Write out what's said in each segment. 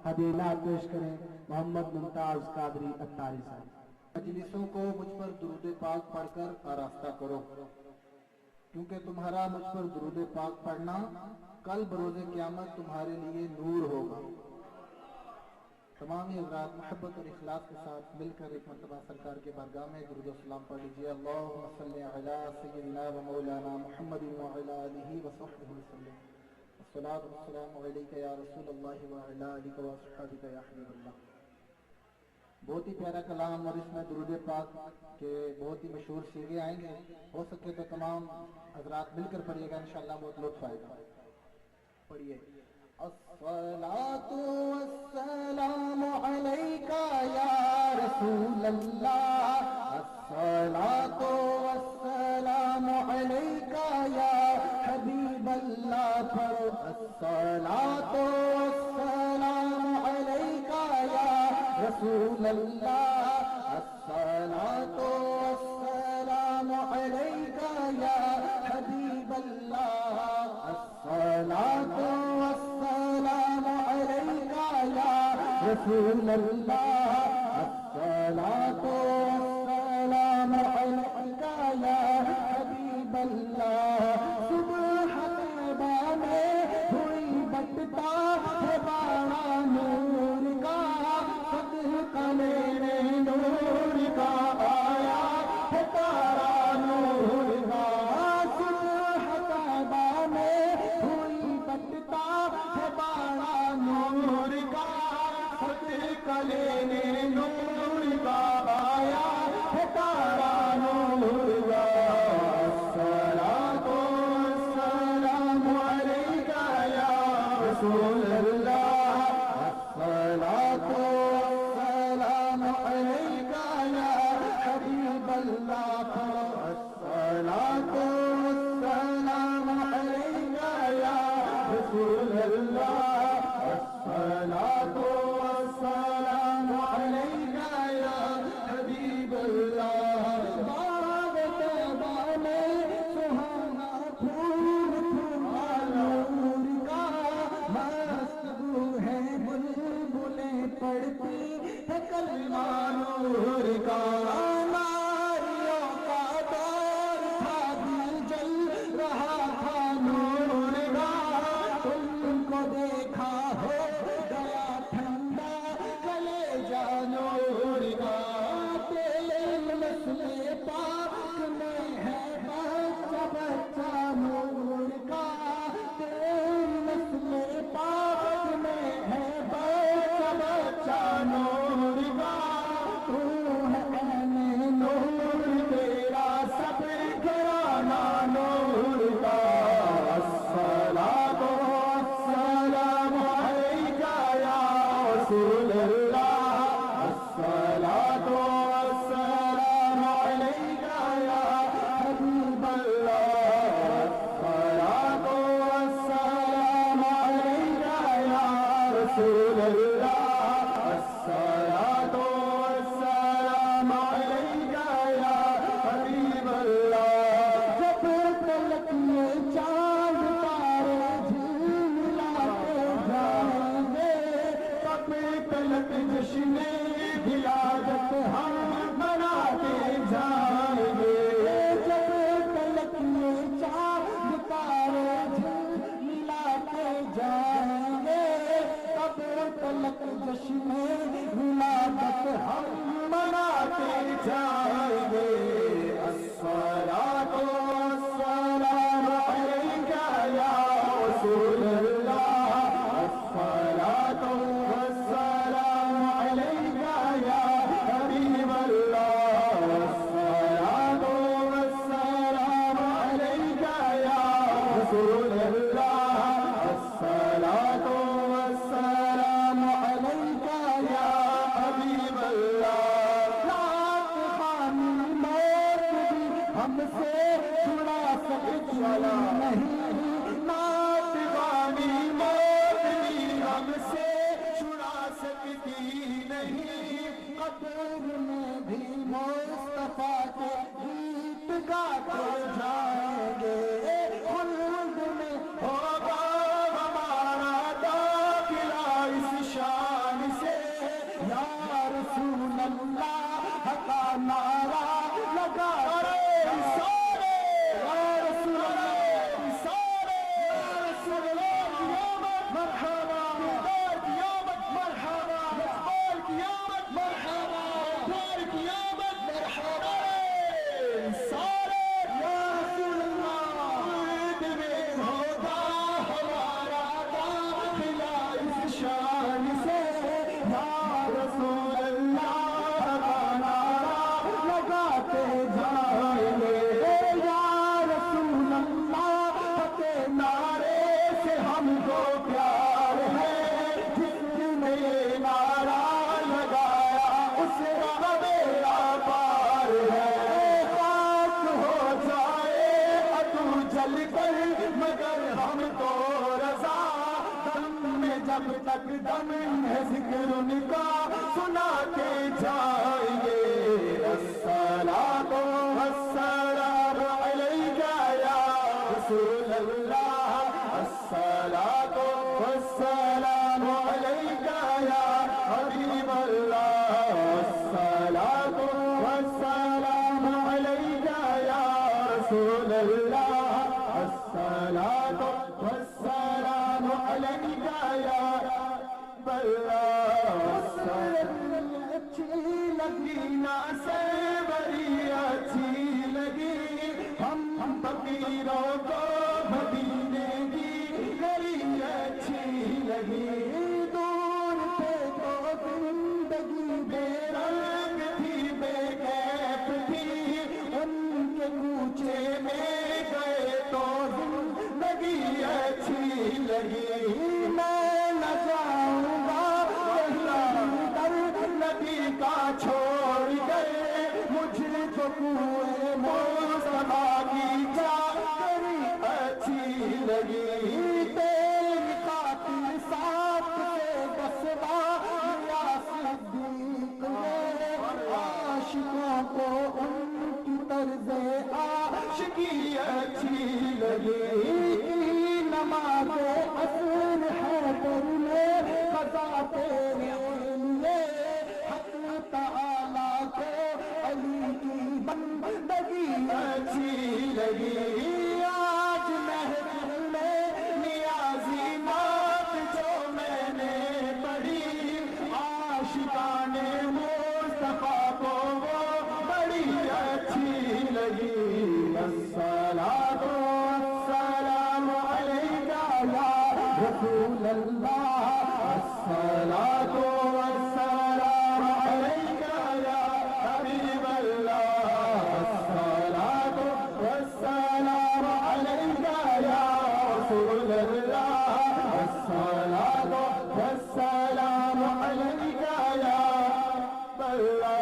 हदीनात पेश करें मोहम्मद मुमताज कादरी अत्तारी साहब। मजलिसों को मुझ पर दुरूद पाक पढ़कर आरास्ता करो, क्योंकि तुम्हारा मुझ पर दुरूद पाक पढ़ना कल बरोज़े क़यामत तुम्हारे लिए नूर होगा। तमाम हज़रात मोहब्बत और इखलास के साथ मिलकर एक मरतबा सरकार के बारगाह में दुरूद और सलाम पढ़ लीजिए। अल्लाहुम्मा सल्लि अला सय्यिदिना व मौलाना मुहम्मदिन व अला आलिहि व सहबिहि वसल्लम। अस्सलातु वस्सलामु अलैका या रसूलल्लाह व अला आलिका व अस्हाबिका या हबीबल्लाह। बहुत ही प्यारा कलाम और इसमें दुरूद पाक के बहुत ही मशहूर सीगे आएंगे। हो सके तो तमाम हज़रात मिलकर पढ़िएगा, इंशाअल्लाह बहुत लुत्फ़ आएगा। पढ़िए। अस्सलातु वस्सलामु अलैका या रसूलल्लाह, अस्सलातु वस्सलामु अलैका या हबीबल्लाह। पढ़ो अस्सलातु वस्सलामु अलैका या रसूलल्लाह, अस्सलातु वस्सलामु अलैका या हबीबल्लाह, अस्सलातु वस्सलामु अलैका या रसूलल्लाह, अस्सलातु वस्सलामु अलैका या हबीबल्लाह। सुबह तैबा में हुई बटता है बाड़ा नूर का, सदका लेने नूर का आया है तारा नूर का। सुबह तैबा में हुई बटता है बाड़ा नूर का, सदका लेने नूर का आया है तारा नूर का। अस्सलातु वस्सलामु अलैका या रसूलल्लाह, अस्सलातु वस्सलामु अलैका या हबीबल्लाह। अस्सलातु वस्सलामु अलैका या रसूलल्लाह, अस्सलातु वस्सलामु अलैका या हबीबल्लाह। बाग तैबा में सुहाना फूल फूला नूर का, मस्त है बुलबुलें पढ़ती है कलमा नूर का। नारियों का दौर था, दिल जल रहा था नूर का। तुमको देखा हो गया ठंडा कलेजा नूर का। तेरे नस्ले पाक में है बच्चा बच्चा नूर का, तेरे नस्ले पाक में है बच्चा बच्चा नूर का। तू है ऐने नूर, तेरा सब घराना नूर का। अस्सलातु वस्सलामु अलैका या रसूलल्लाह, अस्सलातु वस्सलामु अलैका या हबीबल्लाह, अस्सलातु वस्सलामु अलैका या रसूलल्लाह, अस्सलातु वस्सलामु अलैका या हबीबल्लाह। जब तलक ये चांद तारे झिलमिलाते जाएंगे, तब तलक जश्ने विलादत हम मनाते जाएंगे। जब तलक ये चांद तारे झिलमिलाते जाएंगे, तब तलक जश्ने विलादत हम मनाते जाएंगे। अस्सलातु वस्सलामु अलैका या रसूलल्लाह, अस्सलातु वस्सलामु अलैका या हबीबल्लाह, अस्सलातु वस्सलामु अलैका या रसूलल्लाह, अस्सलातु वस्सलामु अलैका या हबीबल्लाह। रात खानी मौत भी हमसे छुड़ा सकती नहीं, नात वाली मौत भी हमसे छुड़ा सकती नहीं। कब्र में भी मुस्तफा के गीत गाते जाएंगे। खुल्द में होगा हमारा दाखिला इस शान नारा लगा जब तक दम है ज़िक्र उनका सुनाते जाएंगे। अस्सलातु वस्सलामु अलैका या रसूल अल्लाह, अस्सलातु वस्सलामु अलैका या हबीब अल्लाह, अस्सलातु वस्सलामु अलैका या रसूल अल्लाह, अस्सलातु वस्सलामु अलैका या अच्छी लगी ना से बड़ी अच्छी लगी, हम फकीरों को मदीने की गली अच्छी लगी। दूर थे तो जिंदगी बेरंग थी, बेकैफ थी, उनके कूचे में गए तो जिंदगी अच्छी लगी। मैं न जाऊंगा नबी का छोड़ गए, मुझको कुएं मुस्तफा की चादरी अच्छी लगी। तेरी खातिर साथ से बसवा या सिद्दीक ने आशिकों को उनकी तर्ज़े आशिकी अच्छी लगी। नमाज़ असर है तेरे क़ज़ा तेरे लिए, हक़ तआला को अली की बंदगी अच्छी लगी। आज महफिल में नियाज़ी नात जो मैंने पढ़ी, आशिकाने मुस्तफा को वो बड़ी अच्छी लगी। अस्सलातु वस्सलामु अलैका या रसूल अल्लाह, अस्सलातु वस्सलामु अलैका या हबीब अल्लाह, अस्सलातु वस्सलामु अलैका या रसूल अल्लाह, अस्सलातु वस्सलामु अलैका या अल्लाह।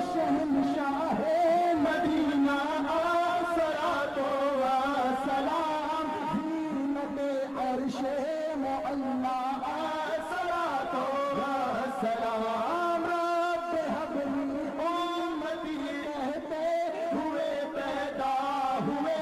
शहंशाहे मदीना अस्सलातु वस्सलाम, ज़ीनते अर्शे मुअल्ला अस्सलातु वस्सलाम। रब हबली उम्मती कहते हुए पैदा हुए,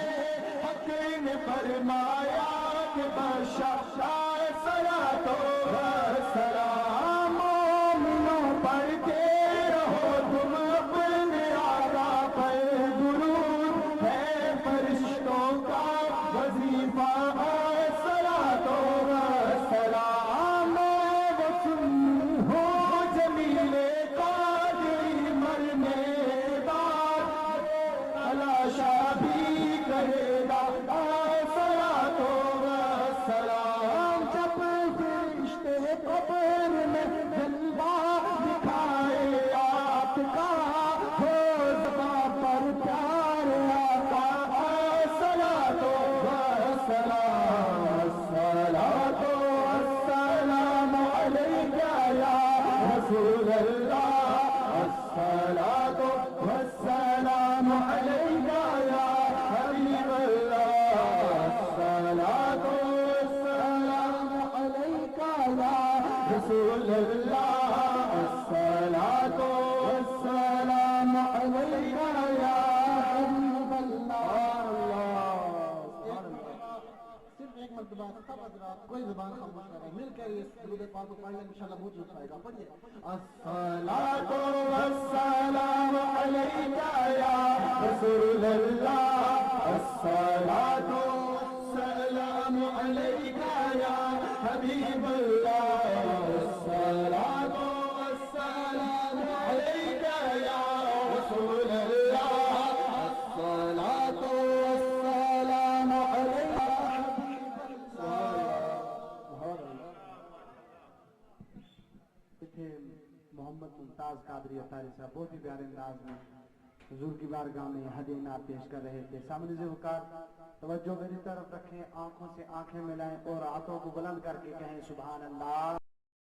हक़ ने फरमाया कि बशा अस्सलातु वस्सलाम। मोमिनों पढ़ते रहो तुम अपने आका पर दुरूद, है फरिश्तों का वजीफा अस्सलातु वस्सलाम। वो सुन्नी हो जमीले कादरी मरने बाद, तलाशा भी करेगा अस्सलातु वस्सलाम। जब फरिश्ते कब्र में जलवा दिखाए आपका, हो ज़बां पर प्यार आता अस्सलातु वस्सलाम। अस्सलातु वस्सलामु अलैका या रसूल अल्लाह, अस्सलातु वस्सलामु अलैका या हबीब अल्लाह, अस्सलातु वस्सलामु अलैका या रसूल अल्लाह, अस्सलातु वस्सलामु अलैका या हबीब अल्लाह। सिर्फ एक मरतबा बार सब हजरात कोई ज़बान खामोश कर रहे हैं, मिलकर इस दुरूद पाक को पढ़ लें, इंशाअल्लाह बहुत लुत्फ आएगा। पढ़िए अस्सलातु वस्सलामु अलैका या रसूलल्लाह, अस्सलातु वस्सलामु अलैका या हबीबल्लाह, अस्सलातु वस्सलामु अलैका या रसूलल्लाह, अस्सलातु वस्सलामु अलैका थे मोहम्मद मुमताज कादरी अतारी साहब बहुत ही प्यारे अंदाज में हुजूर की बारगाह में हदीया नात पेश कर रहे थे। सामने से वकार तवज्जो मेरी तरफ रखें, आंखों से आंखें मिलाएं और हाथों को बुलंद करके कहें सुभान अल्लाह।